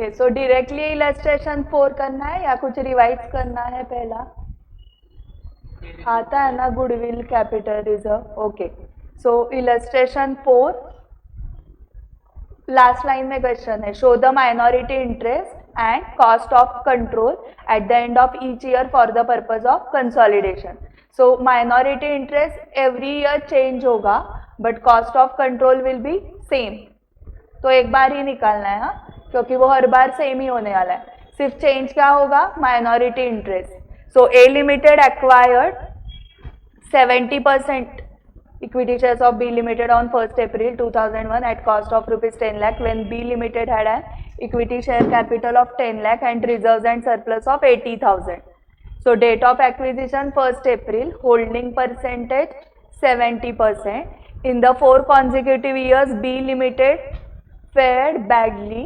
Okay, सो directly illustration 4 करना है या कुछ रिवाइज करना है? पहला आता है ना, goodwill capital reserve. Okay, so illustration 4 last line में क्वेश्चन है, show the minority interest and cost of control at the end of each year for the purpose of consolidation. So minority interest every year change होगा but cost of control will be same. तो एक बार ही निकालना है, हाँ, क्योंकि वो हर बार same ही होने वाला है। सिर्फ चेंज क्या होगा? Minority interest. So A limited acquired 70% equity shares of B Limited on 1st April 2001 at cost of rupees 10 lakh when B Limited had an equity share capital of 10 lakh and reserves and surplus of 80,000. So date of acquisition 1st April, holding percentage 70%. In the 4 consecutive years, B Limited fared badly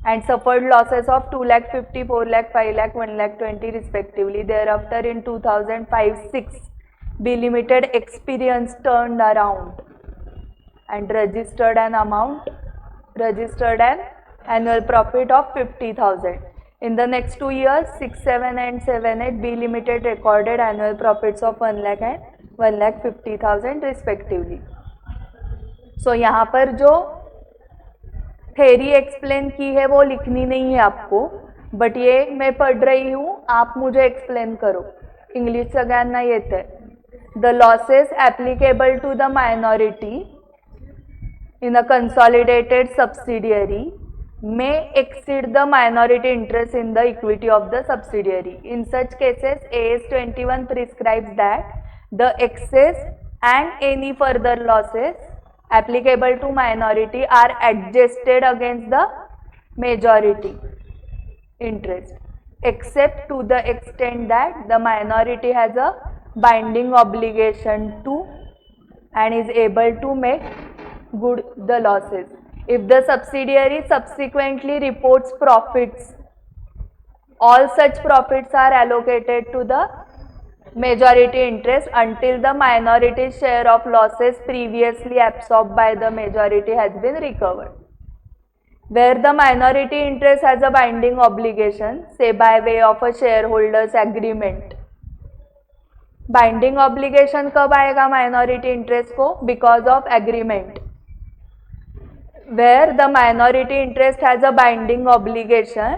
and suffered losses of 2 lakh 50, 4 lakh, 5 lakh, 1 lakh 20 respectively. Thereafter in 2005-06, B Limited experience turned around and registered an annual profit of 50,000. In the next 2 years, 6, 7 and 7, 8, B Limited recorded annual profits of 1 lakh and 1,50,000 respectively. So यहाँ पर जो theory explain की है वो लिखनी नहीं है आपको, बट ये मैं पढ़ रही हूँ, आप मुझे एक्सप्लेन करो. इंग्लिश सगळ्यांना येते. The losses applicable to the minority in a consolidated subsidiary may exceed the minority interest in the equity of the subsidiary. In such cases, AS 21 prescribes that the excess and any further losses applicable to minority are adjusted against the majority interest, except to the extent that the minority has a binding obligation to and is able to make good the losses. If the subsidiary subsequently reports profits, all such profits are allocated to the majority interest until the minority share of losses previously absorbed by the majority has been recovered. Where the minority interest has a binding obligation, say by way of a shareholders agreement. Binding obligation कब आएगा minority interest को? Because of agreement. Where the minority interest has a binding obligation,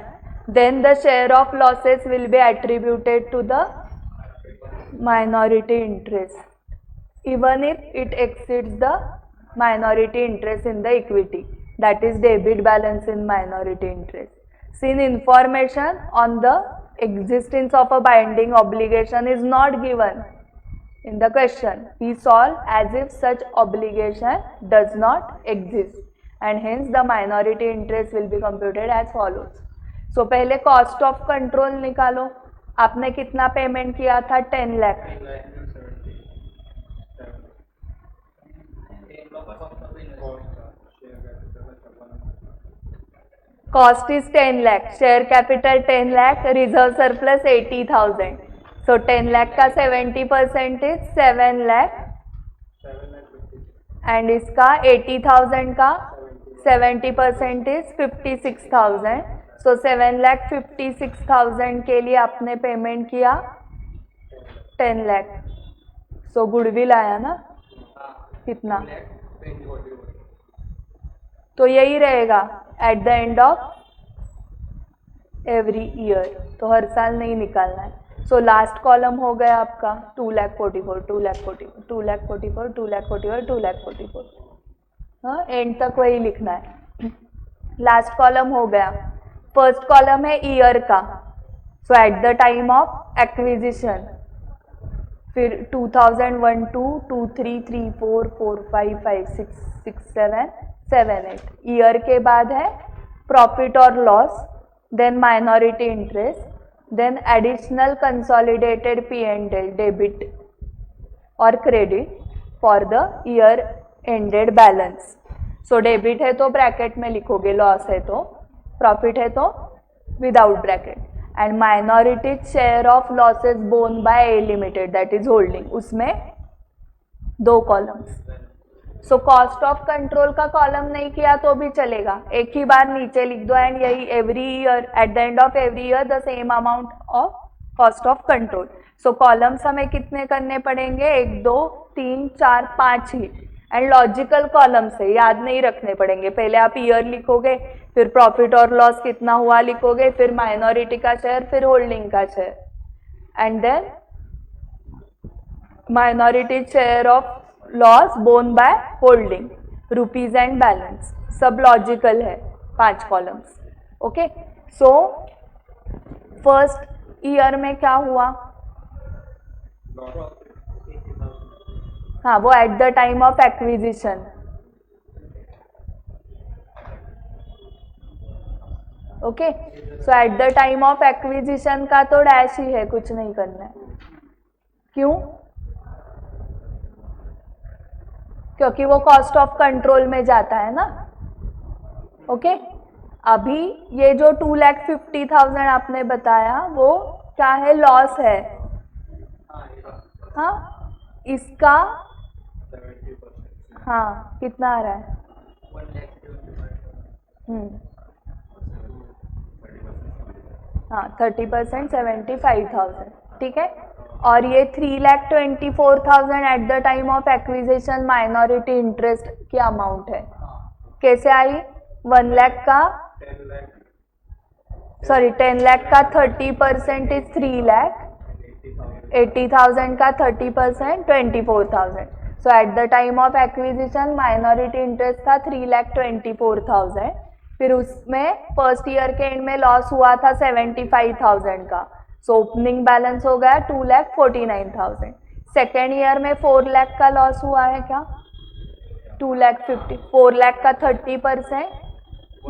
then the share of losses will be attributed to the minority interest even if it exceeds the minority interest in the equity, that is debit balance in minority interest. Since information on the existence of a binding obligation is not given in the question, we solve as if such obligation does not exist and hence the minority interest will be computed as follows. So पहले cost of control निकालो. आपने कितना payment किया था? 10 lakh. Cost is 10 lakh, share capital 10 lakh, reserve surplus 80,000. So 10 lakh का 70% is 7 lakh and इसका 80,000 का 70% is 56,000. So 7 lakh 56,000 के लिए आपने पेमेंट किया 10 lakh. So गुडविल आया ना कितना? तो यही रहेगा eight the end of every year. तो हर साल नहीं निकालना है. सो लास्ट कॉलम हो गया आपका 2,44,000, 2,44,000, 2,44,000, 2,44,000, 2,44,000. हाँ, एंड तक वही लिखना है. लास्ट कॉलम हो गया. फर्स्ट कॉलम है ईयर का. So at the time of acquisition, फिर 2001, 2, 2, 3, 3, 4, 4, 5, 5, 6, 6, 7, 7, 8. ईयर के बाद है प्रॉफिट और loss, then minority interest, then additional consolidated P&L debit और credit for the year ended balance. So debit है तो ब्रैकेट में लिखोगे, लॉस है तो, प्रॉफिट है तो without bracket. And minority share of losses borne by A limited that is holding, उसमें 2 columns. So cost of control का कॉलम नहीं किया तो भी चलेगा, एक ही बार नीचे लिख दो एंड यही every year eight the end of every year the same amount of cost of control. So columns हमें कितने करने पड़ेंगे, 1 2 3 4 5 ही, एंड लॉजिकल कॉलम से याद नहीं रखने पड़ेंगे। पहले आप ईयर लिखोगे, फिर प्रॉफिट और लॉस कितना हुआ लिखोगे, फिर माइनॉरिटी का शेयर, फिर होल्डिंग का share, and then minority share of loss borne by holding, rupees and balance, सब लॉजिकल है 5 columns. Okay, so first year में क्या हुआ, हाँ वो at the time of acquisition. Okay, so at the time of acquisition का तो dash ही है, कुछ नहीं करना है। क्यों, क्योंकि वो कॉस्ट ऑफ कंट्रोल में जाता है ना। ओके, अभी ये जो 2,50,000 आपने बताया वो क्या है, लॉस है। हाँ, इसका हाँ कितना आ रहा है, हाँ 30%, 75,000, ठीक है। और ये 3,24,000 eight the time of acquisition minority interest की अमाउंट है। कैसे आई, 1 लाख का, सॉरी 10 लाख का 30% इज 3 लाख, 80,000 का 30% 24,000। So at the time of acquisition minority interest था 3,24,000, फिर उसमें फर्स्ट ईयर के एंड में लॉस हुआ था 75,000 का, सो ओपनिंग बैलेंस हो गया 2,49,000। सेकेंड ईयर में 4 लाख का लॉस हुआ है क्या, 2,50,000, 4 लाख का 30%,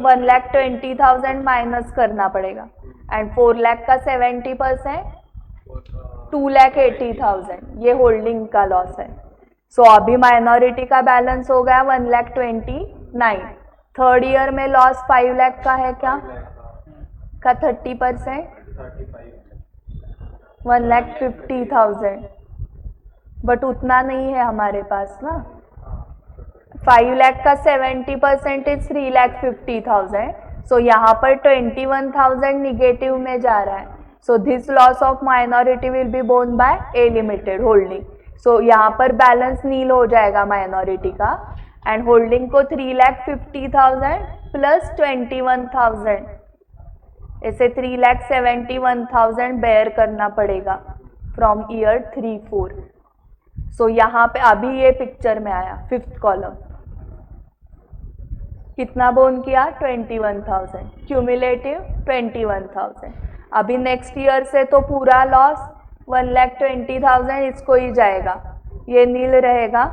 1,20,000 माइनस करना पड़ेगा, एंड 4 लाख का 70%, 2,80,000, ये होल्डिंग का लॉस है। सो अभी माइनॉरिटी का बैलेंस हो गया 1,29,000। थर्ड ईयर में लॉस 5 लाख का है क्या, का 30%, 1,50,000, बट उतना नहीं है हमारे पास ना। 5 लाख का 70% इज 3,50,000, सो यहाँ पर 21,000 निगेटिव में जा रहा है। So this loss of minority will be borne by A limited holding. So यहाँ पर बैलेंस नील हो जाएगा माइनॉरिटी का, एंड होल्डिंग को 3,50,000 प्लस 21,000, ऐसे 3,71,000 बेयर करना पड़ेगा फ्रॉम ईयर 3-4। सो यहाँ पे अभी ये पिक्चर में आया, 5th कॉलम कितना बोन किया, 21,000, क्यूमुलेटिव 21,000। अभी नेक्स्ट ईयर से तो पूरा लॉस 1,20,000 इसको ही जाएगा, ये नील रहेगा,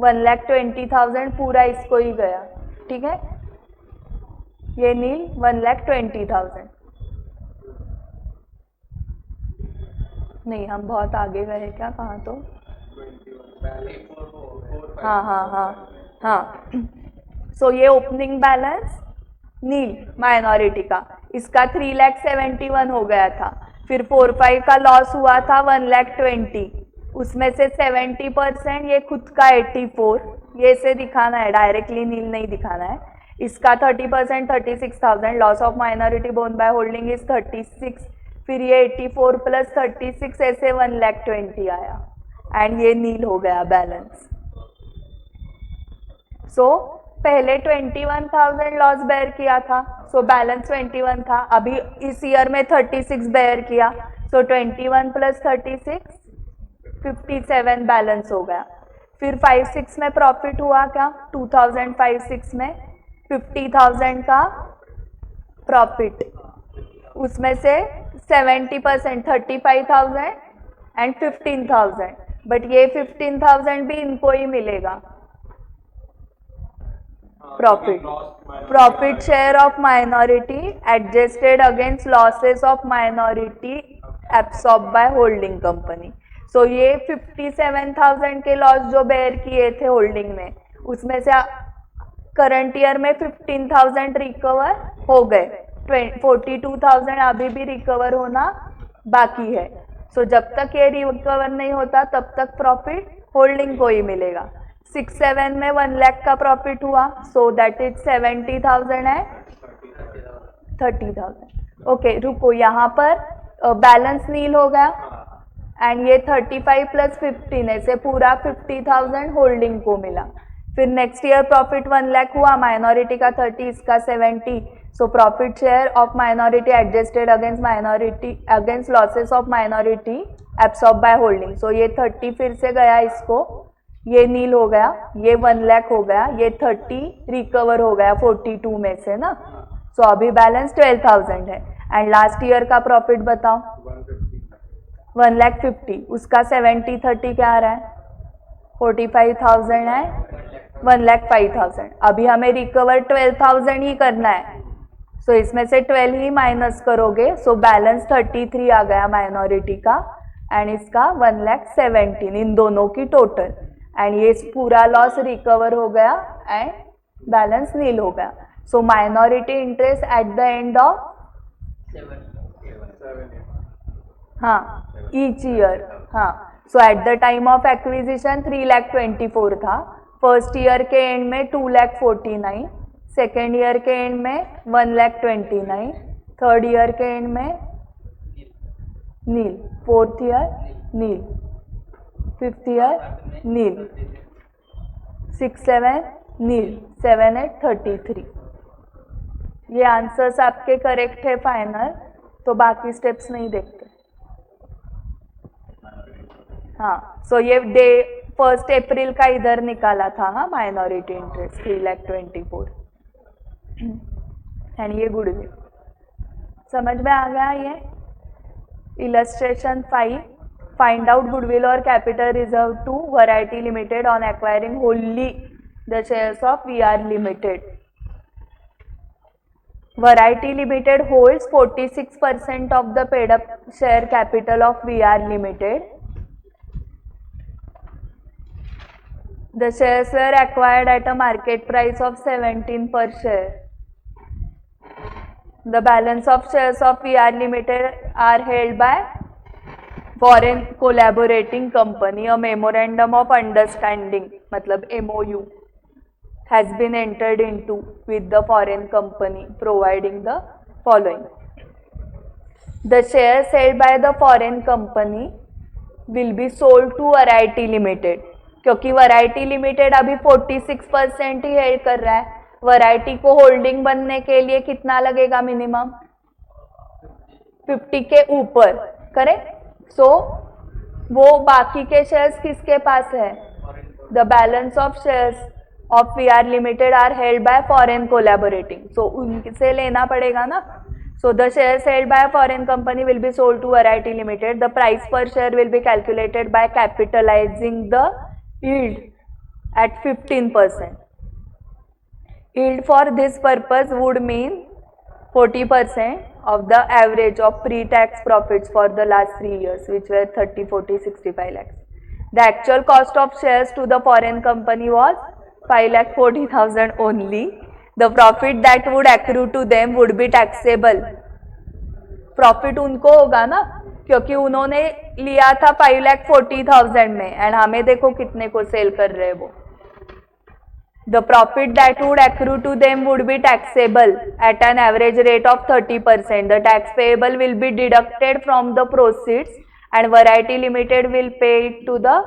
1,20,000 पूरा इसको ही गया, ठीक है, ये नील 1,20,000। नहीं हम बहुत आगे गए क्या, कहाँ तो, हाँ हाँ हाँ हाँ। सो ये ओपनिंग बैलेंस नील माइनॉरिटी का, इसका 3,71,000 हो गया था, फिर 4-5 का लॉस हुआ था 1,20,000, उसमें से 70% ये खुद का 84, ये से दिखाना है, डायरेक्टली नील नहीं दिखाना है। इसका 30% 36,000, loss of minority bone by holding is 36, फिर ये 84 प्लस 36 ऐसे 1,20,000 आया, एंड ये नील हो गया बैलेंस। सो पहले 21,000 लॉस बेयर किया था, सो बैलेंस 21 था, अभी इस ईयर में 36 बेयर किया, सो 21 प्लस 36 57 बैलेंस हो गया। फिर 5-6 में प्रॉफिट हुआ क्या, 2005-6 में 50,000 का प्रॉफिट, उसमें से 70% 35,000 एंड 15,000, बट ये 15,000 भी इनको ही मिलेगा profit share of minority adjusted against losses of minority absorb by holding company. So ये 57,000 के लॉस जो बेयर किए थे होल्डिंग में, उसमें से करंट ईयर में 15,000 रिकवर हो गए, 42,000 अभी भी रिकवर होना बाकी है। सो जब तक ये रिकवर नहीं होता तब तक प्रॉफिट होल्डिंग को ही मिलेगा। 6-7 में 1 लाख का प्रॉफिट हुआ, सो दैट इज 70,000 है 30,000। ओके रुको, यहाँ पर बैलेंस नील हो गया एंड ये 35 प्लस 15 से पूरा 50,000 होल्डिंग को मिला। फिर नेक्स्ट ईयर प्रॉफिट 1 लाख हुआ, माइनॉरिटी का 30, इसका 70, so profit share of minority adjusted against losses of minority absorb by holding. So ये 30 फिर से गया, इसको ये नील हो गया, ये 1 लाख हो गया, ये 30 रिकवर हो गया 42 में से ना। सो अभी बैलेंस 12,000 है एंड लास्ट ईयर का प्रॉफिट बताओ 1,50,000, उसका 70-30 क्या आ रहा है 45,000 है 1,05,000। अभी हमें रिकवर 12,000 ही करना है, सो इसमें से 12 ही माइनस करोगे, सो बैलेंस 33 आ गया माइनॉरिटी का एंड इसका 1,17,000 इन दोनों की टोटल एंड ये पूरा लॉस रिकवर हो गया एंड बैलेंस नील हो गया। So minority interest at the end of each year, so at the time of acquisition 3,24,000 था, फर्स्ट ईयर के एंड में 2,49,000, सेकेंड ईयर के एंड में 1,29,000, थर्ड ईयर के एंड में नील, फोर्थ ईयर नील, फिफ्थ ईयर नील, 6-7 नील, 7-8 33। ये आंसर्स आपके करेक्ट है फाइनल, तो बाकी स्टेप्स नहीं देखते। सो ये डे 1 अप्रैल का इधर निकाला था माइनॉरिटी इंटरेस्ट 3,24,000 एंड ये गुडविल समझ में आ गया। ये इलस्ट्रेशन 5, फाइंड आउट गुडविल और capital reserve to variety limited on acquiring wholly the shares of VR limited. Variety Limited holds 46% of the paid up share capital of VR Limited. The shares were acquired at a market price of 17 per share. The balance of shares of VR Limited are held by foreign collaborating company. A memorandum of understanding, मतलब MOU, has been entered into with the foreign company providing the following. The shares held by the foreign company will be sold to Variety Limited, क्योंकि Variety Limited अभी 46% he held कर रहा है। Variety को holding बनने के लिए कितना लगेगा मिनिमम 50 के ऊपर, करेक्ट। सो वो बाकी के शेयर्स किसके पास है, the balance of shares of VR Limited are held by foreign collaborating, so उनसे लेना पड़ेगा ना। So the shares held by a foreign company will be sold to Variety Limited. The price per share will be calculated by capitalizing the yield at 15%. Yield for this purpose would mean 40% of the average of pre-tax profits for the last 3 years, which were 30, 40, 65 lakhs. The actual cost of shares to the foreign company was 5,40,000 only. The profit that would accrue to them would be taxable. Profit उनको होगा ना, क्योंकि उन्होंने लिया था 5,40,000 में and हमें देखो कितने को सेल कर रहे वो। The profit that would accrue to them would be taxable at an average rate of 30%. The tax payable will be deducted from the proceeds and Variety Limited will pay it to the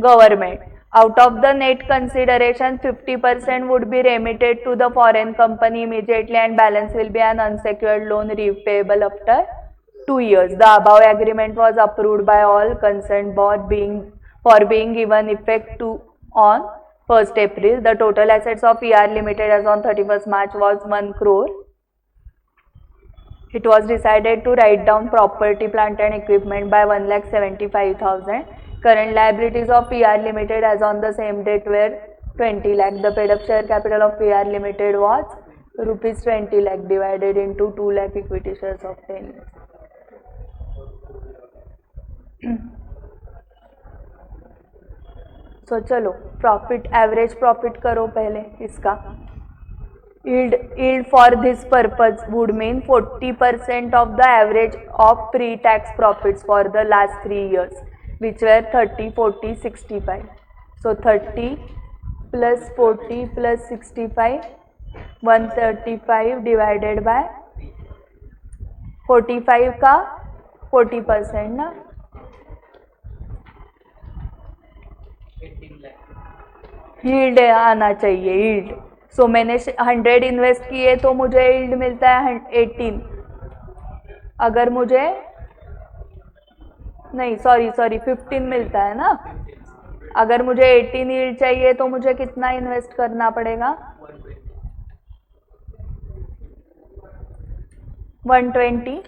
government. Out of the net consideration, 50% would be remitted to the foreign company immediately and balance will be an unsecured loan repayable after 2 years. The above agreement was approved by all concerned board for being given effect to on 1st April. The total assets of VR Limited as on 31st March was 1 crore. It was decided to write down property, plant and equipment by 1,75,000. Current liabilities of VR Limited as on the same date were 20 lakh. The paid up share capital of VR Limited was rupees 20 lakh divided into 2 lakh equity shares of 10 lakhs. So चलो profit, average profit करो पहले इसका। Yield for this purpose would mean 40% of the average of pre-tax profits for the last 3 years, which were 30, 40, 65. So 30 plus 40 plus 65 135 divided by 45 का 40% ना, 18 lakh yield आना चाहिए yield. सो मैंने 100 invest किए तो मुझे यील्ड मिलता है 18। अगर मुझे नहीं सॉरी 15 मिलता है ना। अगर मुझे 18 यील्ड चाहिए तो मुझे कितना इन्वेस्ट करना पड़ेगा? 120।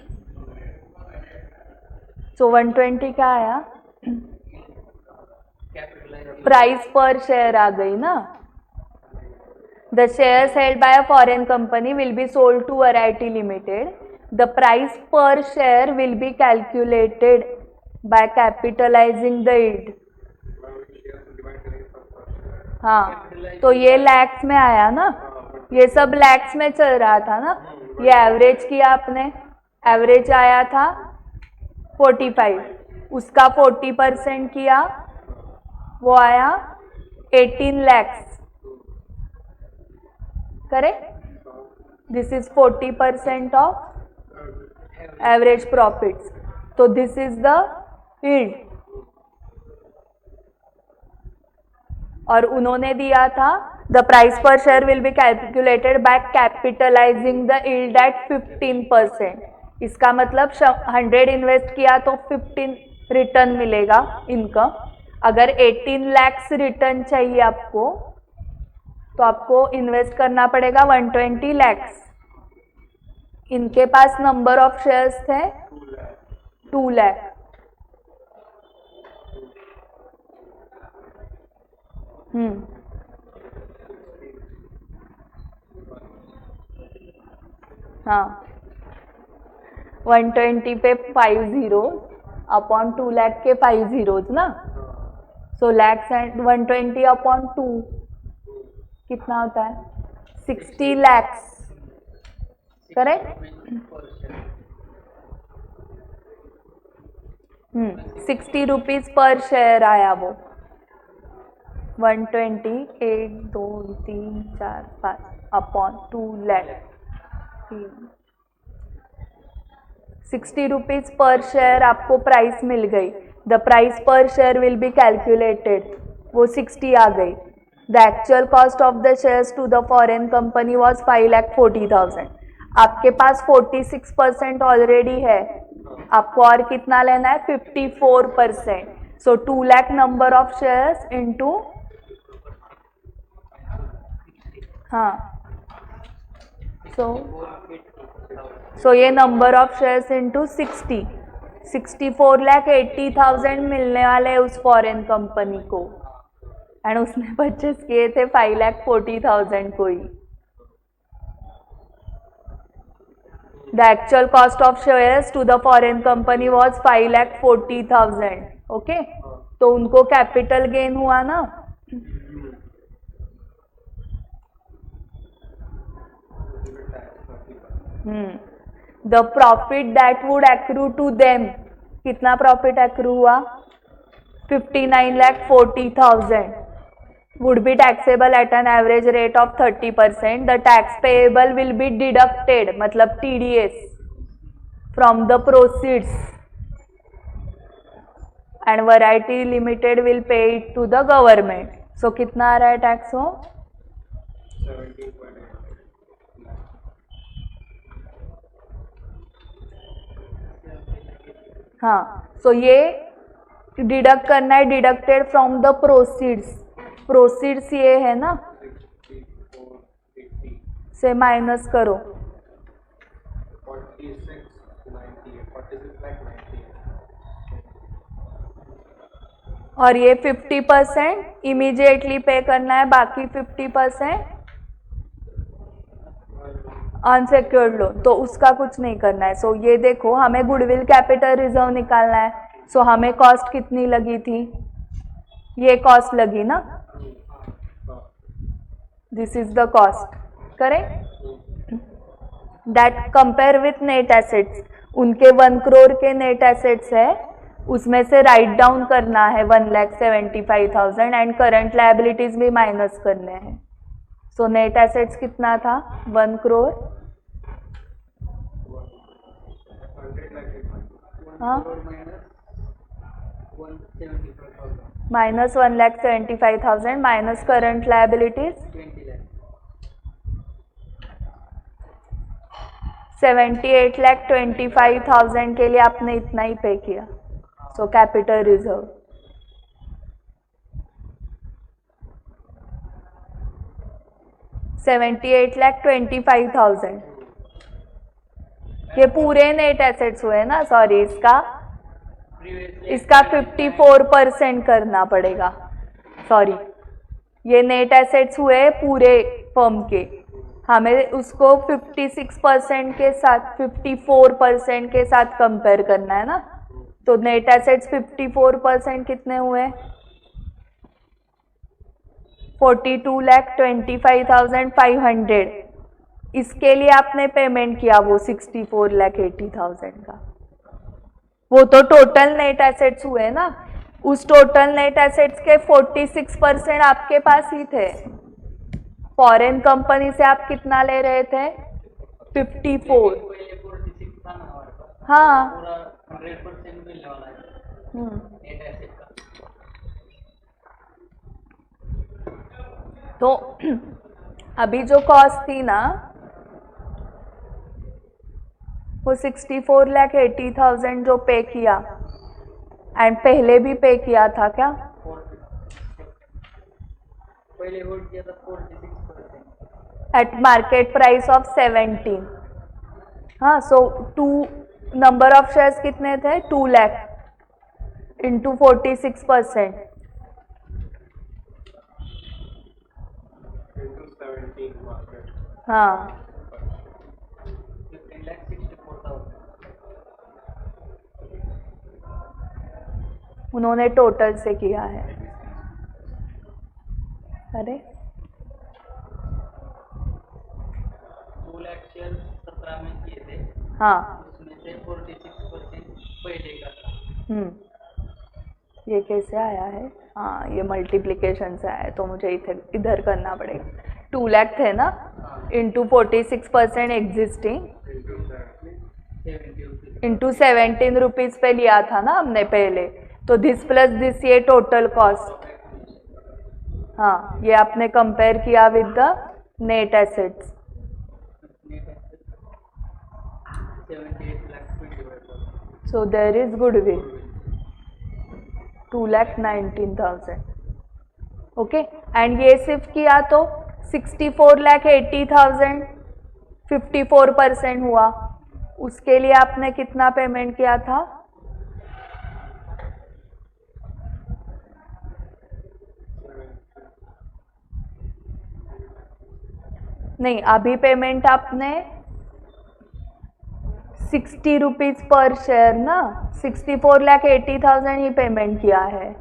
सो 120 क्या आया? प्राइस पर शेयर आ गई ना। The shares held by a foreign company will be sold to variety limited. The price per share will be calculated by capitalising the yield. हाँ, तो ये लैक्स में आया ना, ये सब लैक्स में चल रहा था ना। ये एवरेज किया आपने, एवरेज आया था 45, उसका 40% किया, वो आया 18 lakhs, correct. This is 40% of average profits, तो दिस इज द यील्ड। और उन्होंने दिया था the price per share will be calculated by capitalising the yield at 15%। इसका मतलब 100 इन्वेस्ट किया तो 15 रिटर्न मिलेगा इनकम। अगर 18 लैक्स रिटर्न चाहिए आपको तो आपको इन्वेस्ट करना पड़ेगा 120 लैक्स। इनके पास नंबर ऑफ शेयर्स थे 2 लाख। हाँ, 120 पे 5 जीरो अपॉन 2 लाख के 5 जीरोज ना। सो लैक्स एंड 120 अपॉन 2 कितना होता है? 60 lakhs, correct. 60 rupees per share आया वो। 120 1 2 3 4 5 upon 2 lakh 60 rupees per share आपको प्राइस मिल गई। The price per share will be calculated, वो 60 आ गई। The actual cost of the shares to the foreign company was 5,40,000। आपके पास 46% ऑलरेडी है, आपको और कितना लेना है? 54%। सो 2 lakh number of shares into, हाँ, सो ये नंबर ऑफ शेयर्स इनटू 60, 64,80,000 मिलने वाले उस फॉरेन कंपनी को, एंड उसने परचेस किए थे 5,40,000 को ही। The actual cost of shares to the foreign company was 5,40,000। Okay, तो उनको कैपिटल गेन हुआ ना। The profit that would accrue to them, कितना प्रॉफिट एक्रू हुआ? 59,40,000 would be taxable at an average rate of 30%. The tax payable will be deducted, मतलब TDS, from the proceeds, and Variety Limited will pay it to the government. So कितना आ रहा है tax हो? 17.8। हाँ, सो ये deduct करना है, deducted from the proceeds. Proceeds ये है ना, 6480 से माइनस करो 46,98 और ये 50% इमीडिएटली पे करना है, बाकी 50% अनसेक्योर्ड लोन, तो उसका कुछ नहीं करना है। सो ये देखो, हमें गुडविल कैपिटल रिजर्व निकालना है। सो हमें कॉस्ट कितनी लगी थी? ये कॉस्ट लगी ना, this is the cost, correct. That compare with net assets, उनके 1 करोड़ के नेट एसेट्स है, उसमें से राइट डाउन करना है 1,75,000 एंड करंट लायबिलिटीज भी माइनस करने हैं. सो नेट एसेट्स कितना था 1 crore. 100 lakh. हाँ, 175,000. Minus 1,75,000 minus current liabilities 20 lakh. 78,25,000 के लिए आपने इतना ही पे किया. So capital reserve 78,25,000. ये पूरे नेट एसेट्स हुए ना. सॉरी, इसका 54% करना पड़ेगा. सॉरी, ये नेट एसेट्स हुए पूरे फर्म के. हमें उसको 56% के साथ 54% के साथ कंपेयर करना है ना. तो नेट एसेट्स 54% कितने हुए 42,25,500. इसके लिए आपने पेमेंट किया वो 64,80,000 का. वो तो टोटल नेट एसेट्स हुए ना. उस टोटल नेट एसेट्स के 46% आपके पास ही थे. फॉरेन कंपनी से आप कितना ले रहे थे 54. पहले 46 था ना हमारे पास. हाँ. पूरा 100% मिलने वाला है नेट एसेट का. तो अभी जो कॉस्ट थी ना वो 64,80,000 जो पे किया एंड पहले भी पे किया था क्या. पहले होल्ड किया था 46%. Eight market price of 17. हाँ. सो 2 नंबर ऑफ शेयर्स कितने थे 2 लाख इंटू 46%. Into 17 market. हाँ. 15,64,000. उन्होंने टोटल से किया है. अरे 2 लाख शेयर 17 में किए थे. हाँ. उसमें से 46% पहले का था. ये कैसे आया है. हाँ, ये मल्टीप्लिकेशन से आया है तो मुझे इधर करना पड़ेगा. 2 लाख थे ना इंटू 46% एग्जिस्टिंग इंटू 17 रुपीज पे लिया था ना हमने पहले. तो दिस प्लस दिस ये टोटल कॉस्ट. हाँ, ये आपने कंपेयर किया with the net assets. 78,25,000. So there is goodwill 2,19,000. Okay. And ये सिर्फ किया तो 64,80,000 54% हुआ. उसके लिए आपने कितना पेमेंट किया था नहीं. अभी पेमेंट आपने 60 रुपीज पर शेयर ना. 64,80,000 ही पेमेंट किया है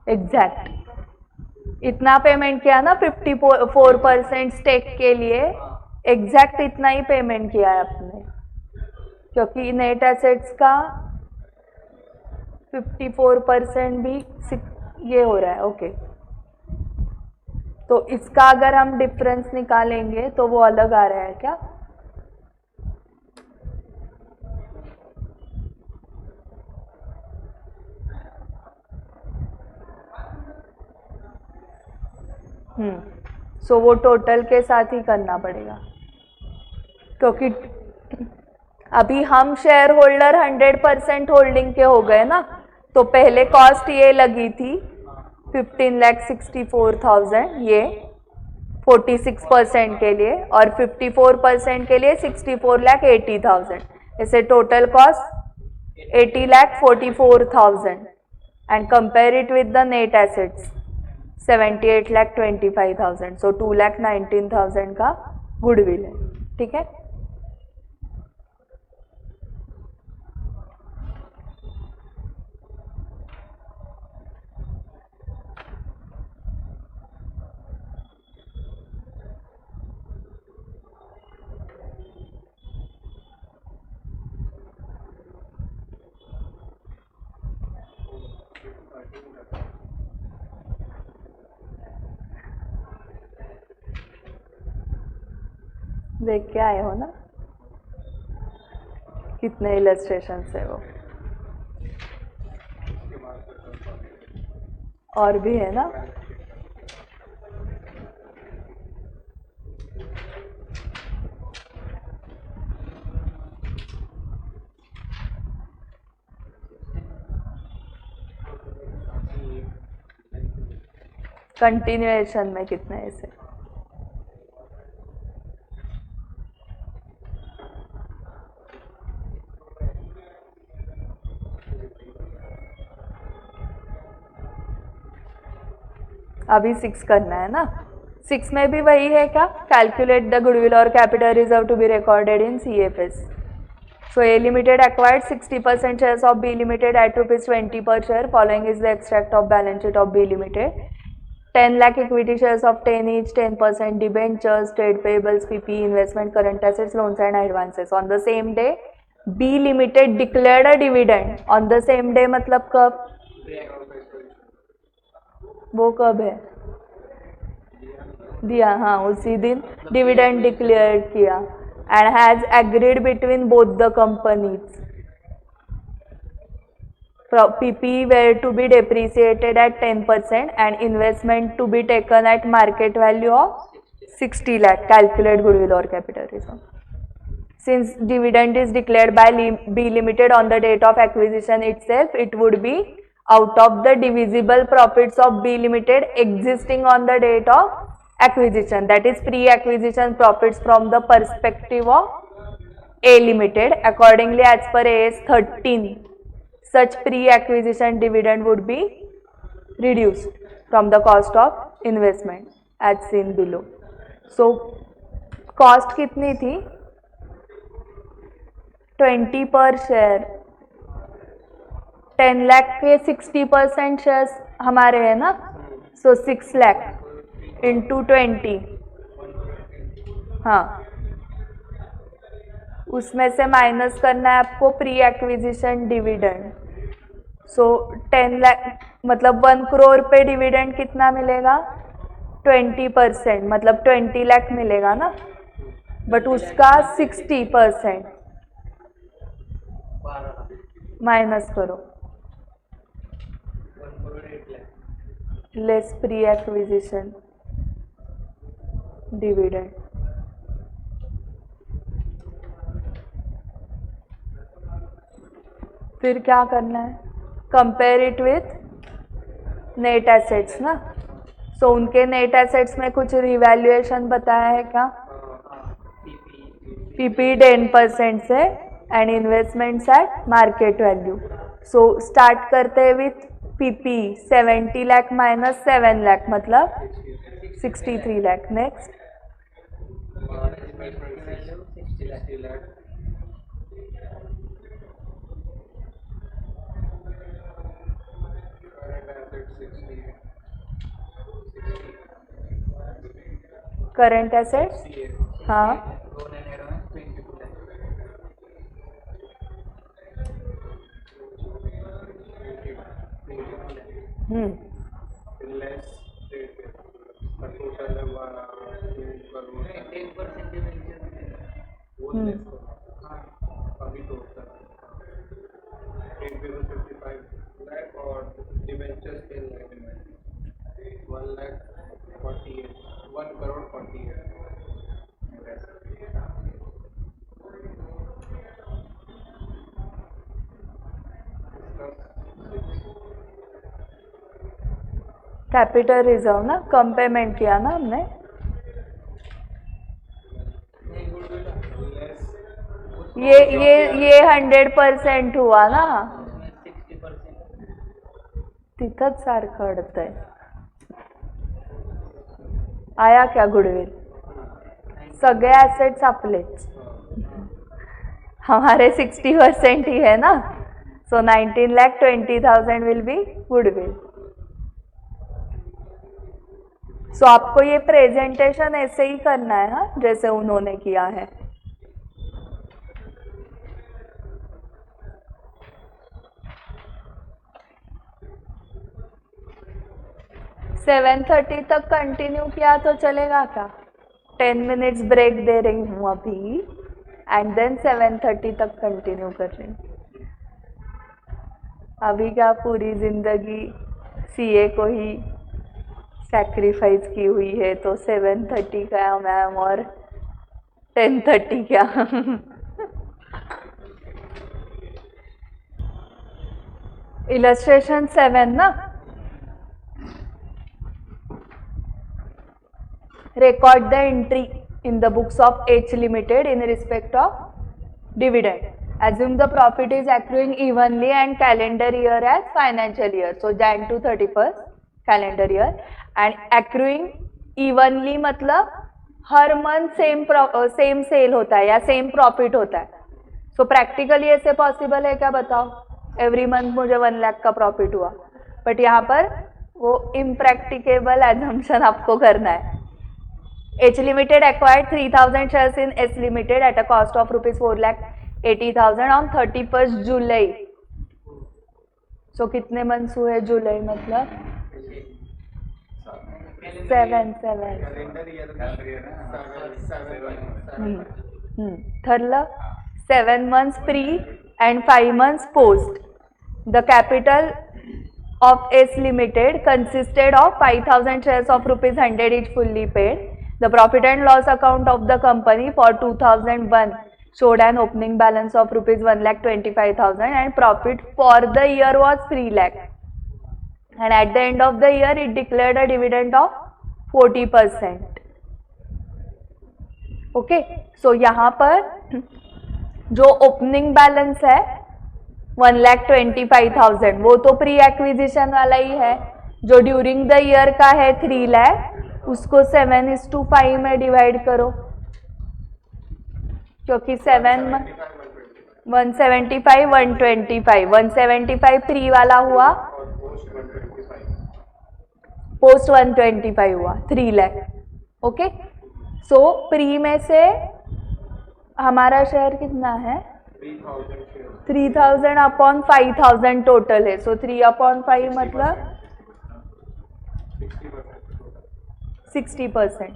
एग्जैक्ट. इतना पेमेंट किया ना 54% स्टेक के लिए. एग्जैक्ट इतना ही पेमेंट किया है आपने क्योंकि नेट एसेट्स का 54% भी ये हो रहा है. ओके. तो इसका अगर हम डिफरेंस निकालेंगे तो वो अलग आ रहा है क्या. सो वो टोटल के साथ ही करना पड़ेगा क्योंकि अभी हम शेयर होल्डर 100% होल्डिंग के हो गए ना. तो पहले कॉस्ट ये लगी थी 15,64,000 ये 46% के लिए और 54% के लिए 64,80,000. ऐसे total cost 80,44,000 and compare it with the net assets 78,25,000. सो 2,19,000 का गुडविल है. ठीक है. देख के आए हो ना कितने इलस्ट्रेशन है वो, और भी है ना। कंटिन्यूएशन में कितने ऐसे, अभी 6 करना है ना। 6 में भी वही है क्या, कैलकुलेट द गुडविल और capital reserve to be recorded in CFS. So A Limited acquired 60% shares of B Limited at ₹20 per share. Following is the extract of balance sheet of B Limited. 10 lakh equity shares of 10 each, 10% debentures, trade payables, PPE, investment, current assets, loans and advances. On the same day, B Limited declared a dividend. On the same day मतलब कब, वो कब है, दिया, हाँ उसी दिन dividend declare किया. And has agreed between both the companies. PPE were to be depreciated at 10% and investment to be taken at market value of 60 lakh. Calculate goodwill or capital reserve. Since dividend is declared by B Limited on the date of acquisition itself, it would be out of the divisible profits of B Limited existing on the date of acquisition, that is pre-acquisition profits from the perspective of A Limited. Accordingly, as per AS 13, such pre-acquisition dividend would be reduced from the cost of investment as seen below. So cost कितनी थी, 20 पर share, 10 lakh के 60% shares हमारे है ना, सो 6 lakh into 20, हाँ उसमें से माइनस करना है आपको प्री एक्विजिशन डिविडेंड. सो 10 लाख मतलब 1 करोड़ पे डिविडेंड कितना मिलेगा, 20%, मतलब 20 लाख मिलेगा ना, बट उसका 60% माइनस करो, लेस प्री एक्विजिशन डिविडेंड. फिर क्या करना है, compare it with net assets ना. सो उनके नेट एसेट्स में कुछ रिवैल्यूएशन बताया है क्या, पीपी 10% से and investments eight market value. So start करते हैं with PP 70 lakh minus 7 lakh मतलब 63 लाख. नेक्स्ट करंट एसेट्स, हाँ अभी तो 55 लाख और डिवेंचर्स 10 लाख में 1 लाख 48, 1 करोड़ 48. कैपिटल रिजर्व ना, कम पेमेंट किया ना हमने, ये 100% हुआ ना, तिथंच सारखं अडतंय. आया क्या गुडविल, सगळे ॲसेट्स आपलेच, हमारे 60% ही है ना. सो 19,20,000 विल बी गुडविल. सो आपको ये प्रेजेंटेशन ऐसे ही करना है, हाँ जैसे उन्होंने किया है. 7:30 तक कंटिन्यू किया तो चलेगा क्या? 10 मिनट्स ब्रेक दे रही हूँ अभी एंड देन 7:30 तक कंटिन्यू कर रही हूँ। अभी क्या पूरी जिंदगी सीए को ही सैक्रिफाइस की हुई है, तो 7:30 क्या मैम और 10:30 क्या? इलस्ट्रेशन 7 ना, record the entry in the books of H Limited in respect of dividend. Assume the profit is accruing evenly and calendar year as financial year. So Jan to 31st calendar year and accruing evenly मतलब हर month same cell होता है या same profit होता है. So practically ऐसे possible है क्या बताओ? एवरी मंथ मुझे 1 लाख का प्रॉफिट हुआ, बट यहाँ पर वो इम्प्रैक्टिकेबल एजम्पशन आपको करना है. H Limited acquired 3,000 shares in S Limited at a cost of rupees 4,80,000 on 31st July. So कितने मंथ्स हुए जुलाई मतलब 7. ठरलं 7 months pre and 5 months post. The capital of S Limited consisted of 5,000 shares of rupees 100 each fully paid. The profit and loss account of the company for 2001 showed an opening balance of rupees 1,25,000 and profit for the year was 3 lakh. And at the end of the year it declared a dividend of 40%. Okay, so यहाँ पर जो opening balance है 1,25,000 वो तो pre acquisition वाला ही है. जो during the year का है 3 लाख, उसको 7:5 में डिवाइड करो, क्योंकि 175 125 175 प्री वाला हुआ, पोस्ट 125 हुआ, 3 लाख. ओके, सो प्री में से हमारा शेयर कितना है? 3,000 अपॉन 5,000 टोटल है. सो 3/5 मतलब 60%.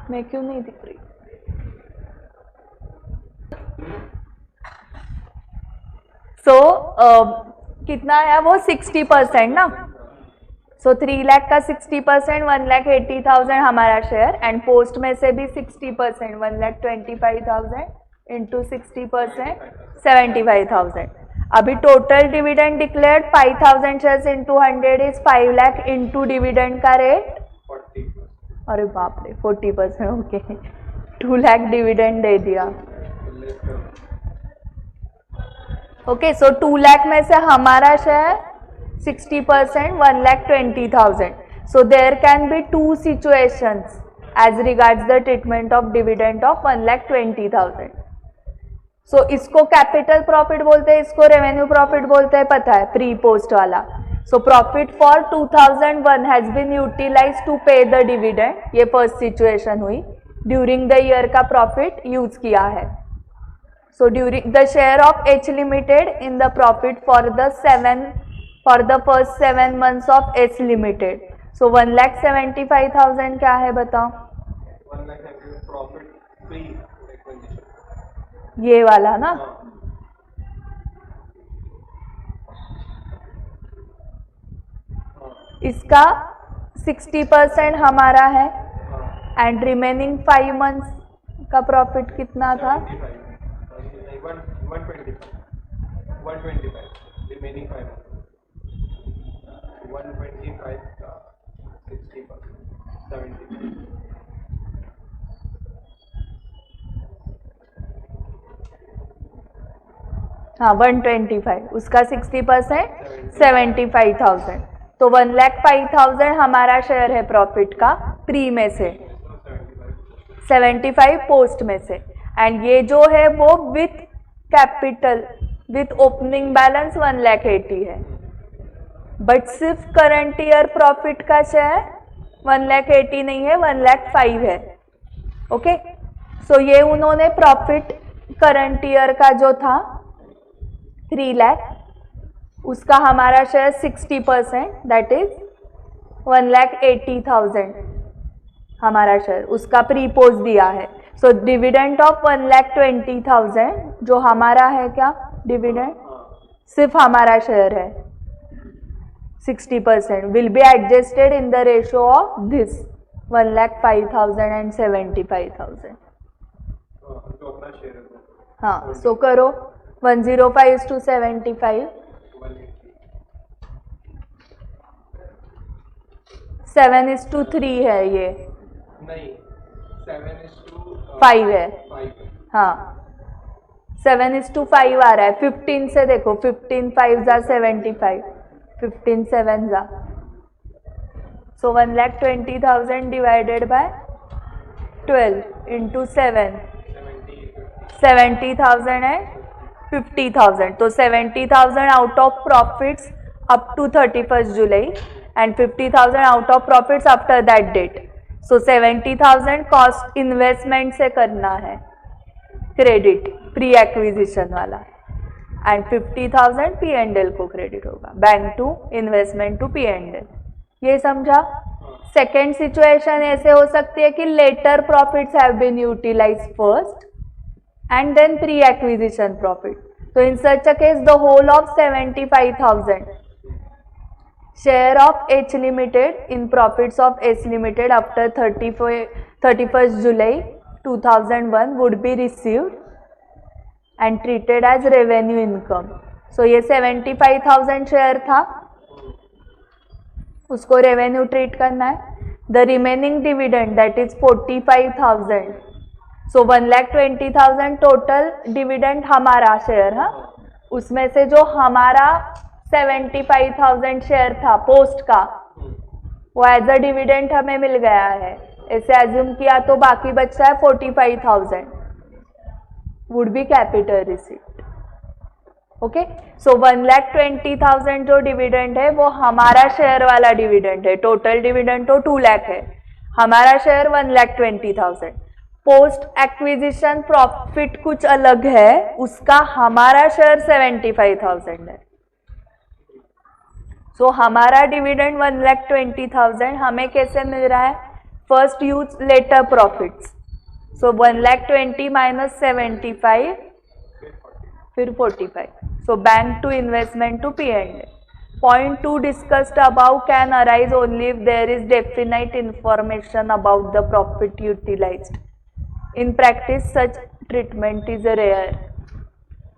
मैं क्यों नहीं दिख रही? कितना है वो 60% ना. सो 3 लाख का 60% 1,80,000 हमारा शेयर एंड पोस्ट में से भी 60% 1,25,000 इंटू 60% 75,000. अभी total dividend declared 5,000 shares into 100 is 5 lakh into dividend का रेट 40. अरे बाप रे 40%. ओके, 2 लाख डिविडेंड दे दिया. ओके, सो 2 लाख में से हमारा share 60% 1,20,000. So there can be 2 situations as regards the treatment of dividend of 1,20,000. So इसको कैपिटल प्रॉफिट बोलते हैं, इसको रेवेन्यू प्रॉफिट बोलते हैं, पता है, प्री पोस्ट वाला. So profit for 2001 has been utilized to pay the dividend. ये फर्स्ट सिचुएशन हुई. ड्यूरिंग द ईयर का प्रॉफिट यूज किया है. So during the share of H Limited in the profit for the first 7 months of H Limited. So 1,75,000 क्या है बताओ? 1 lakh profit pre acquisition, ये वाला ना. इसका 60% हमारा है एंड रिमेनिंग 5 मंथ्स का प्रॉफिट कितना था? 125 रिमेनिंग 5 125 का 60% 70. हाँ 125, उसका 60% 75,000. तो 1,05,000 हमारा शेयर है प्रॉफिट का प्री में से, 75 पोस्ट में से. एंड ये जो है वो with capital with opening balance 1,80,000 है. बट सिर्फ करंट ईयर प्रॉफिट का शेयर 1,80,000 नहीं है, 1,05,000 है. ओके, सो ये उन्होंने प्रॉफिट करंट ईयर का जो था 3 लाख, उसका हमारा शेयर 60%, दैट इज 1,80,000 हमारा शेयर, उसका प्रीपोज दिया है. सो डिविडेंड ऑफ 1,20,000 जो हमारा है, क्या डिविडेंड सिर्फ हमारा शेयर है 60%, will be adjusted in the ratio of this 1,05,000 and 75,000. जो अपना शेयर है. हाँ, सो करो 105:75, 7:3 है ये. नहीं, 7:5 है. 5. हाँ, 7:5 आ रहा है. 15 से देखो, 15 5 जा 75, 15 7 जा. So 1,20,000 divided by 12 into 7, 70,000 and 50,000. तो 70,000 out of profits up to 31st July and 50,000 out of profits after that date. So 70,000 cost investment से करना है क्रेडिट, प्री एक्विजिशन वाला, एंड 50,000 P&L को क्रेडिट होगा, bank to investment to P&L. ये समझा? Second situation ऐसे हो सकती है कि later profits have been utilised first and then pre acquisition profit. तो in such a case the whole of 75,000 share of H Limited in profits of H Limited after 31st July 2001 would be received and treated as revenue income. So ये 75,000 share था, उसको revenue treat करना है. The remaining dividend that is 45,000. So 1,20,000 total dividend हमारा share. हाँ, उसमें से जो हमारा 75,000 शेयर था पोस्ट का, वो एज अ डिविडेंड हमें मिल गया है. ऐसे एज्यूम किया तो बाकी बचा है 45,000 would be capital receipt. Okay, so 1,20,000 जो डिविडेंड है वो हमारा शेयर वाला डिविडेंड है. टोटल डिविडेंड तो 2 लाख है, हमारा शेयर 1,20,000. पोस्ट एक्विजिशन प्रॉफिट कुछ अलग है, उसका हमारा शेयर 75,000 है. सो हमारा डिविडेंड 1,20,000 हमें कैसे मिल रहा है? First use later profits. So 1,20,000 minus 75 फिर 45. So bank to investment to P&L. Point 2 discussed above can arise only if there is definite information about the profit utilized. In practice such treatment is rare.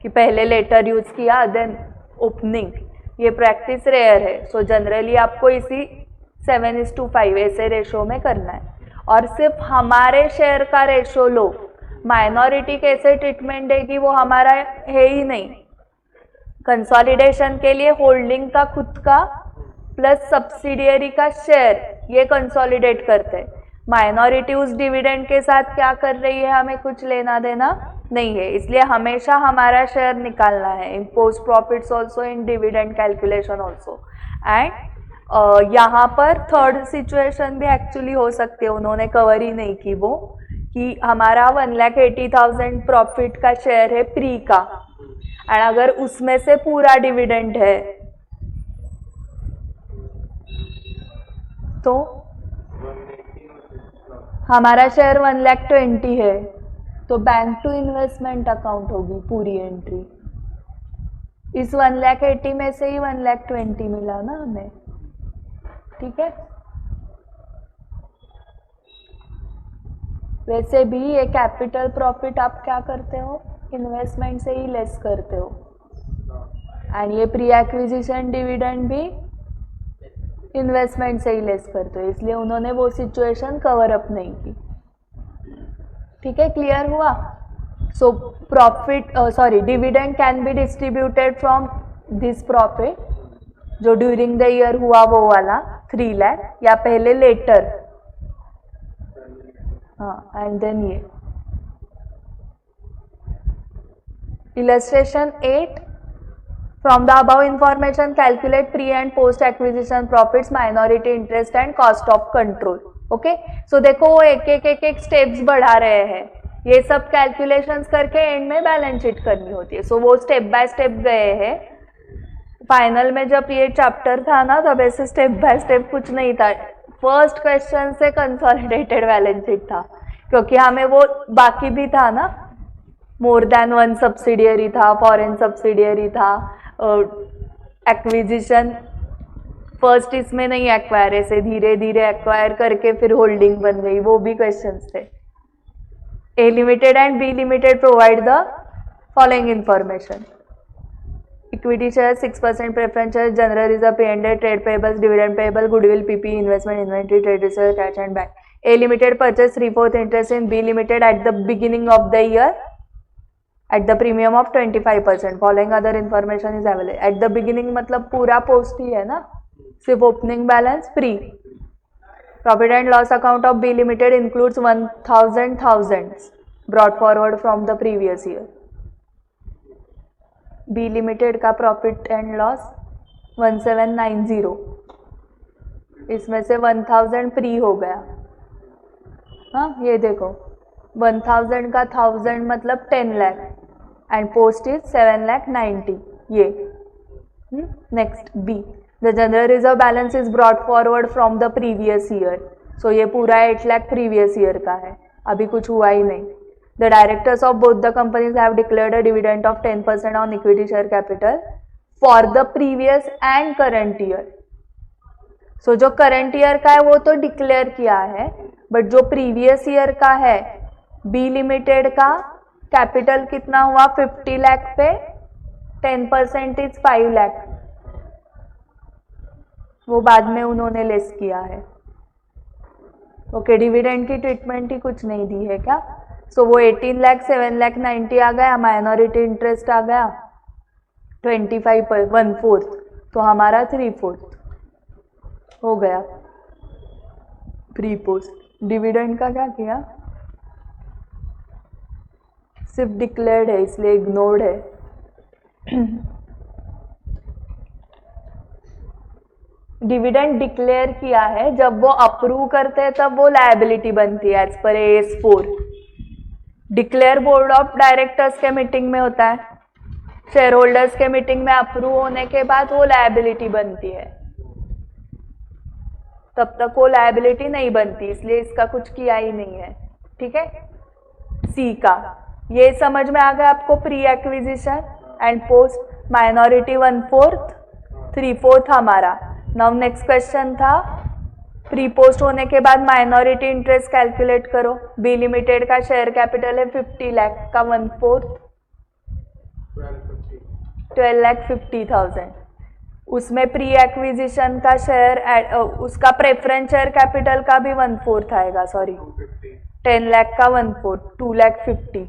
कि पहले letter use किया then opening, ये practice rare है. So generally आपको इसी 7:5 ऐसे ratio में करना है. और सिर्फ हमारे शेयर का रेशो लो, माइनॉरिटी कैसे ट्रीटमेंट देगी वो हमारा है ही नहीं. कंसोलिडेशन के लिए होल्डिंग का खुद का प्लस सब्सिडियरी का शेयर ये कंसोलिडेट करते हैं. माइनॉरिटी उस डिविडेंड के साथ क्या कर रही है हमें कुछ लेना देना नहीं है, इसलिए हमेशा हमारा शेयर निकालना है in post profits also, in dividend calculation also. And यहाँ पर थर्ड सिचुएशन भी एक्चुअली हो सकती है, उन्होंने कवर ही नहीं की वो, कि हमारा 1,80,000 प्रॉफिट का शेयर है प्री का, एंड अगर उसमें से पूरा डिविडेंड है तो हमारा शेयर 1,20,000 है, तो बैंक टू इन्वेस्टमेंट अकाउंट होगी पूरी एंट्री. इस 1,80,000 में से ही 1,20,000 मिला ना हमें. ठीक है, वैसे भी ये कैपिटल प्रॉफिट आप क्या करते हो, इन्वेस्टमेंट से ही लेस करते हो, एंड ये प्री एक्विजिशन डिविडेंड भी इन्वेस्टमेंट से ही लेस करते हो, इसलिए उन्होंने वो सिचुएशन कवर अप नहीं की. ठीक है, क्लियर हुआ? So profit dividend can be distributed from this profit जो ड्यूरिंग द ईयर हुआ वो वाला 3 लाख, या पहले लेटर. हाँ, एंड देन ये illustration 8. From the above information calculate pre and post acquisition profits, minority interest and cost of control. Okay, so देखो वो एक एक स्टेप्स बढ़ा रहे हैं ये सब कैलकुलेशंस करके एंड में बैलेंस शीट करनी होती है. सो वो स्टेप बाय स्टेप गए हैं. फाइनल में जब ये चैप्टर था ना तब ऐसे स्टेप बाय स्टेप कुछ नहीं था. फर्स्ट क्वेश्चन से कंसोलिडेटेड बैलेंस शीट था, क्योंकि हमें वो बाकी भी था ना, मोर देन वन सब्सिडियरी था, फॉरेन सब्सिडियरी था, एक्विजिशन फर्स्ट इसमें नहीं एक्वायर, ऐसे धीरे धीरे एक्वायर करके फिर होल्डिंग बन गई, वो भी क्वेश्चंस थे. A limited and B limited provide the following information. Equity shares 6%, preference shares, general reserve, P&L, trade payables, dividend payable, goodwill, PP, investment, inventory, trade reserve, cash and bank. A limited purchase 3/4 interest in B limited at the beginning of the year at the premium of 25%. Following other information is available. At the beginning मतलब पूरा post ही है ना, सिर्फ opening balance free. Profit and loss account of B limited includes 1,000 brought forward from the previous year. B limited का profit and loss 1790, इसमें से 1000 pre हो गया. हाँ ये देखो 1000 का 1000 मतलब 10 लाख एंड पोस्ट इज 7,90,000. ये next B. The general reserve balance is brought forward from the previous year. So ये पूरा 8 लाख previous year का है, अभी कुछ हुआ ही नहीं. The directors of both the companies have declared a dividend of 10% on equity share capital for the previous and current year. So जो current year का है वो तो declare किया है, but जो previous year का है B limited का capital कितना हुआ 50 लाख पे 10% is 5 लाख, वो बाद में उन्होंने लेस किया है. ओके डिविडेंड की ट्रीटमेंट ही कुछ नहीं दी है क्या. सो वो 18 लाख 7,90,000 आ गया, माइनॉरिटी इंटरेस्ट आ गया 25 पर 1/4, तो हमारा 3/4 हो गया. प्री पोस्ट डिविडेंड का क्या किया, सिर्फ डिक्लेयर्ड है इसलिए इग्नोर्ड है. डिविडेंड डिक्लेयर किया है, जब वो अप्रूव करते हैं तब वो लायबिलिटी बनती है as per AS4. Declare board of directors के मीटिंग में होता है, शेयर होल्डर्स के मीटिंग में अप्रूव होने के बाद वो लायबिलिटी बनती है, तब तक वो लायबिलिटी नहीं बनती, इसलिए इसका कुछ किया ही नहीं है. ठीक है. सी का ये समझ में आ गया आपको, pre acquisition and post minority 1/4 3/4 हमारा. नाउ नेक्स्ट क्वेश्चन था प्री पोस्ट होने के बाद माइनॉरिटी इंटरेस्ट कैलकुलेट करो. बी लिमिटेड का शेयर कैपिटल है 50 लाख का 1/4 12,50,000. उसमें प्री एक्विजिशन का शेयर उसका प्रेफरेंस शेयर कैपिटल का भी 1/4 आएगा, सॉरी 10 लाख का 1/4 2,50,000.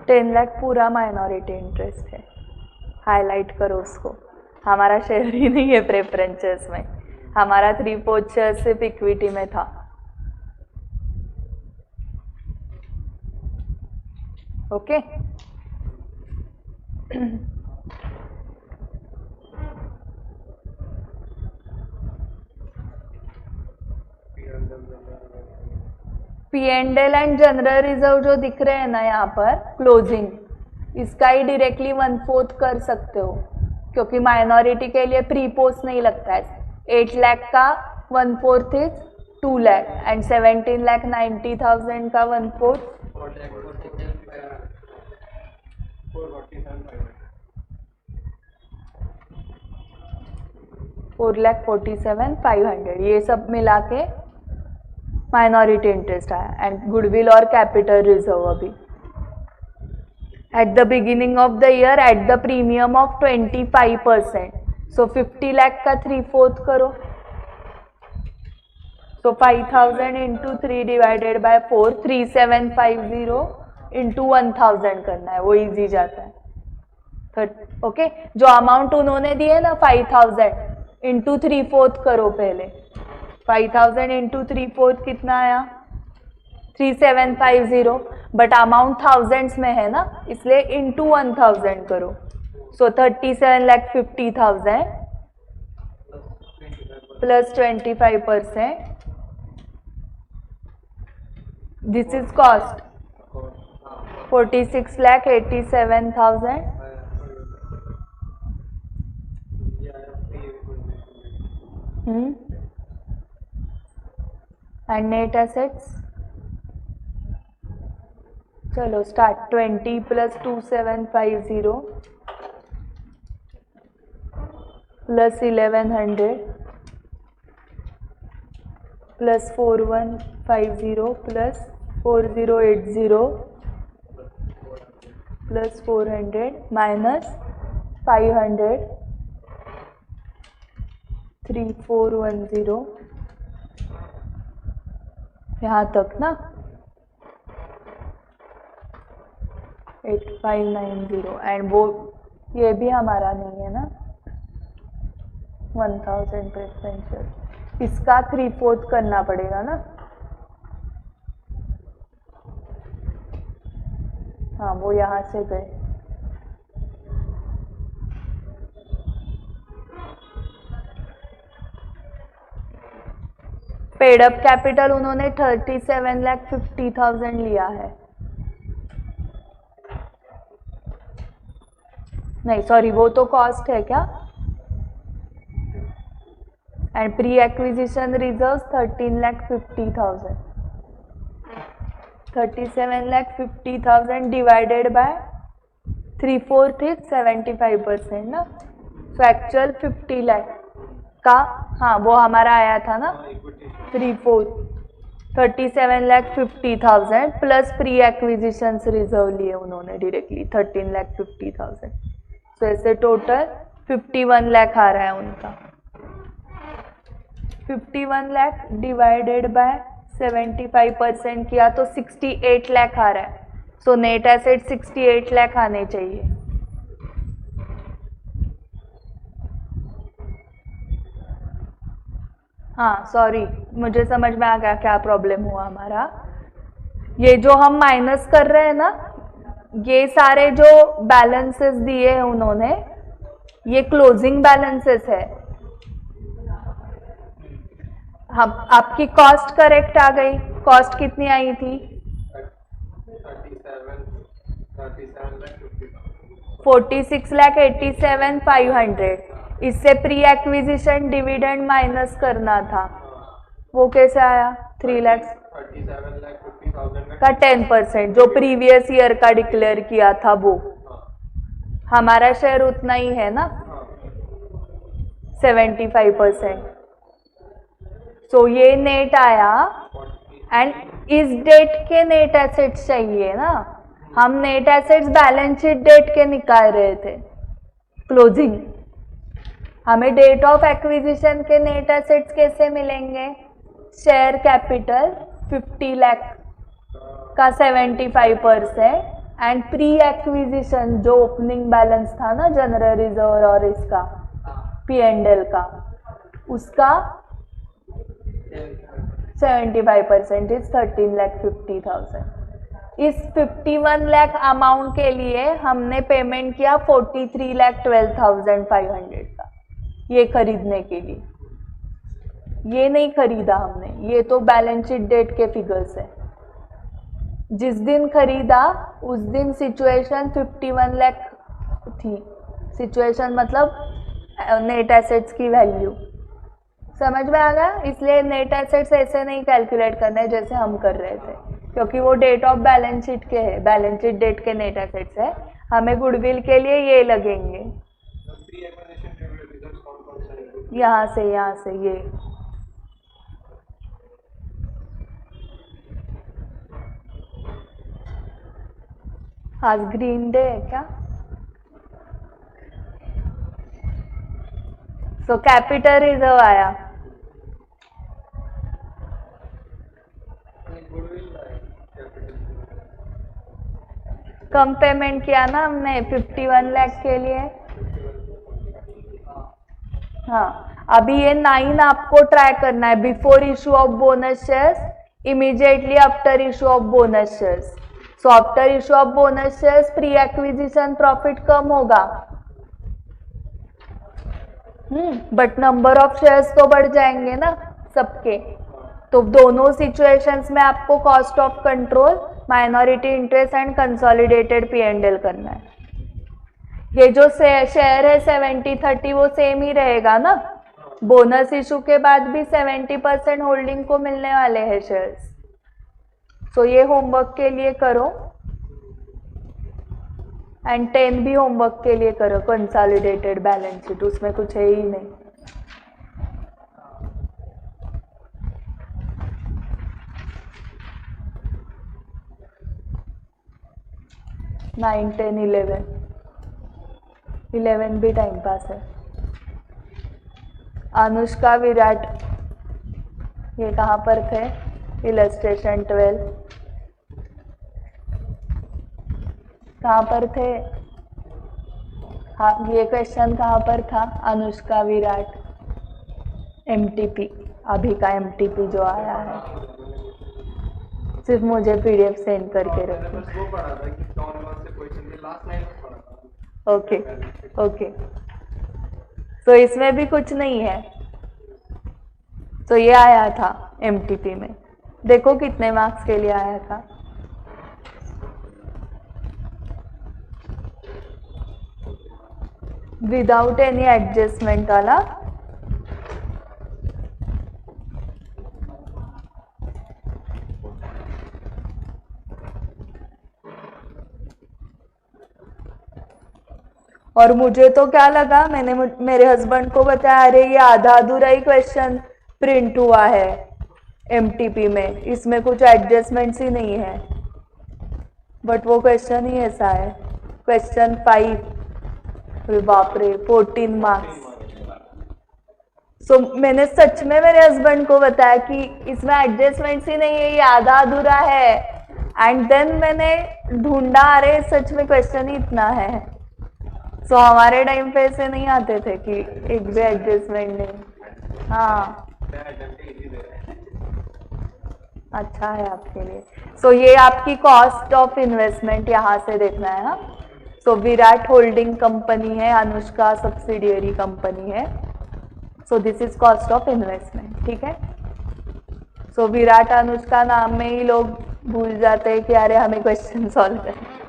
10 लाख पूरा माइनॉरिटी इंटरेस्ट है, हाईलाइट करो उसको. हमारा शेयर ही नहीं है प्रेफरेंसेस में, हमारा 3/4 शेयर सिर्फ इक्विटी में था. Okay P&L and general reserve जो दिख रहे हैं ना यहाँ पर क्लोजिंग, इसका ही डायरेक्टली 1/4 कर सकते हो, क्योंकि माइनॉरिटी के लिए प्री पोस्ट नहीं लगता है. 8 लाख का 1/4 इज 2 लाख एंड 17,90,000 का 1/4 4,47,500. ये सब मिला के माइनॉरिटी इंटरेस्ट आया एंड गुडविल और कैपिटल रिजर्व अभी at the beginning of the year at the premium of 25%. सो 50 लाख का 3/4 करो, तो 5,000 इंटू 3 डिवाइडेड बाय 4 3750 इंटू 1,000 करना है, वो इजी जाता है. ओके जो अमाउंट उन्होंने दिए ना 5,000 इंटू 3/4 करो पहले. 5,000 इंटू 3/4 कितना आया 3750, बट अमाउंट थाउजेंड्स में है ना, इसलिए इंटू 1,000 करो. So 37,50,000 plus 25%. This is cost. 46,87,000. And net assets. चलो start. 20 plus 2750 plus 1100 plus 4150 plus 4080 plus 400 minus 500 3410 यहाँ तक ना 8590 एंड वो ये भी हमारा नहीं है ना 1000 प्रेफरेंशियल इसका 3/4 करना पड़ेगा ना हाँ वो यहाँ से गए पेडअप कैपिटल उन्होंने 37,50,000 लिया है नहीं सॉरी वो तो कॉस्ट है क्या and pre acquisition reserve 13,50,000 37,50,000 divided by 3/4 is 75% ना सो एक्चुअल 50 लाख का हाँ वो हमारा आया था ना 3/4 37,50,000 प्लस प्री एक्विजिशन रिजर्व लिए उन्होंने डायरेक्टली 13,50,000 तो ऐसे टोटल 51 लाख आ रहा है उनका 51 लाख डिवाइडेड बाय 75% किया तो 68 लाख आ रहा है सो नेट एसेट 68 लाख आने चाहिए हाँ सॉरी मुझे समझ में आ गया क्या प्रॉब्लम हुआ हमारा ये जो हम माइनस कर रहे हैं ना ये सारे जो बैलेंसेस दिए हैं उन्होंने ये क्लोजिंग बैलेंसेस है हम आपकी कॉस्ट करेक्ट आ गई कॉस्ट कितनी आई थी 46,87,500 इससे प्री एक्विजिशन डिविडेंड माइनस करना था वो कैसे आया 3 लाख का 10% जो प्रीवियस ईयर का डिक्लेयर किया था वो हमारा शेयर उतना ही है ना 75% सो ये नेट आया एंड इस डेट के नेट एसेट्स चाहिए ना हम net assets balance sheet date के निकाल रहे थे क्लोजिंग हमें डेट ऑफ एक्विजिशन के नेट एसेट्स कैसे मिलेंगे शेयर कैपिटल 50 लाख का 75% एंड प्री एक्विजिशन जो ओपनिंग बैलेंस था ना जनरल रिजर्व और इसका P&L का उसका 75% इज 13,50,000 इस 51 लाख अमाउंट के लिए हमने पेमेंट किया 43,12,500 का ये खरीदने के लिए ये नहीं खरीदा हमने ये तो बैलेंस शीट डेट के फिगर्स है जिस दिन खरीदा उस दिन सिचुएशन 51 लाख थी सिचुएशन मतलब नेट एसेट्स की वैल्यू समझ में आ गया इसलिए नेट एसेट्स ऐसे नहीं कैलकुलेट करना है जैसे हम कर रहे थे क्योंकि वो डेट ऑफ बैलेंस शीट के है बैलेंस शीट डेट के नेट एसेट्स है हमें गुडविल के लिए ये लगेंगे यहाँ से ये आज ग्रीन डे है क्या सो कैपिटल रिजर्व आया कम पेमेंट किया ना हमने 51 लाख के लिए हाँ अभी ये 9 आपको ट्राई करना है before issue of bonus shares immediately after issue of bonus shares so after issue of bonus shares pre acquisition profit कम होगा बट नंबर ऑफ शेयर्स तो बढ़ जाएंगे ना सबके, तो दोनों सिचुएशंस में आपको cost of control, minority interest and consolidated P&L करना है। ये जो शेयर है 70-30 वो सेम ही रहेगा ना, बोनस इशू के बाद भी 70% होल्डिंग को मिलने वाले हैं शेयर्स। सो ये होमवर्क के लिए करो एंड 10 भी होमवर्क के लिए करो, कंसोलिडेटेड बैलेंस शीट, उसमें कुछ है ही नहीं। नाइन 10 11 भी टाइम पास है। अनुष्का विराट ये कहाँ पर थे? इलस्ट्रेशन 12 कहाँ पर थे? हाँ, ये क्वेश्चन कहाँ पर था? अनुष्का विराट MTP, अभी का MTP जो आया है, सिर्फ मुझे PDF सेंड करके रखो। वो पढ़ा था कि कौन कौन से क्वेश्चन थे, लास्ट लाइन में पढ़ा था। ओके ओके, तो इसमें भी कुछ नहीं है। तो ये आया था MTP में, देखो कितने मार्क्स के लिए आया था। विदाउट एनी एडजस्टमेंट वाला, और मुझे तो क्या लगा, मैंने मेरे हस्बैंड को बताया, अरे ये आधा अधूरा ही क्वेश्चन प्रिंट हुआ है MTP में, इसमें कुछ एडजस्टमेंट्स ही नहीं है। बट वो क्वेश्चन ही ऐसा है, क्वेश्चन 5, बाप रे 14 मार्क्स। सो मैंने सच में मेरे हस्बैंड को बताया कि इसमें एडजस्टमेंट्स ही नहीं है, ये आधा अधूरा है। एंड देन मैंने ढूंढा, अरे सच में क्वेश्चन ही इतना है। सो हमारे टाइम पे ऐसे नहीं आते थे कि एक भी एडजस्टमेंट नहीं। हाँ अच्छा है आपके लिए। सो ये आपकी कॉस्ट ऑफ इन्वेस्टमेंट यहाँ से देखना है। हाँ, सो विराट होल्डिंग कंपनी है, अनुष्का सब्सिडियरी कंपनी है। So this is cost of investment, ठीक है। सो विराट अनुष्का नाम में ही लोग भूल जाते हैं कि अरे हमें क्वेश्चन सॉल्व करना है।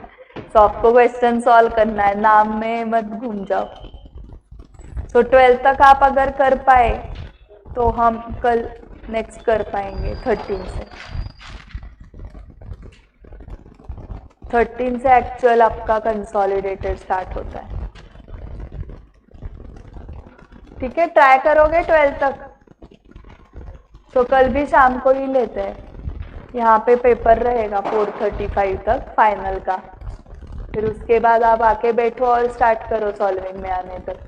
सो आपको क्वेश्चन सॉल्व करना है, नाम में मत घूम जाओ। सो 12 तक आप अगर कर पाए तो हम कल नेक्स्ट कर पाएंगे 13 से। 13 से एक्चुअल आपका कंसोलिडेटेड स्टार्ट होता है, ठीक है। ट्राई करोगे 12 तक, तो कल भी शाम को ही लेते हैं। यहाँ पे पेपर रहेगा 4:35 तक फाइनल का, फिर उसके बाद आप आके बैठो और स्टार्ट करो सॉल्विंग में आने तक।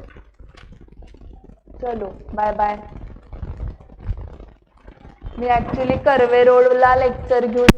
चलो बाय बाय। मी ऍक्च्युली कर्वे रोडला लेक्चर घेऊन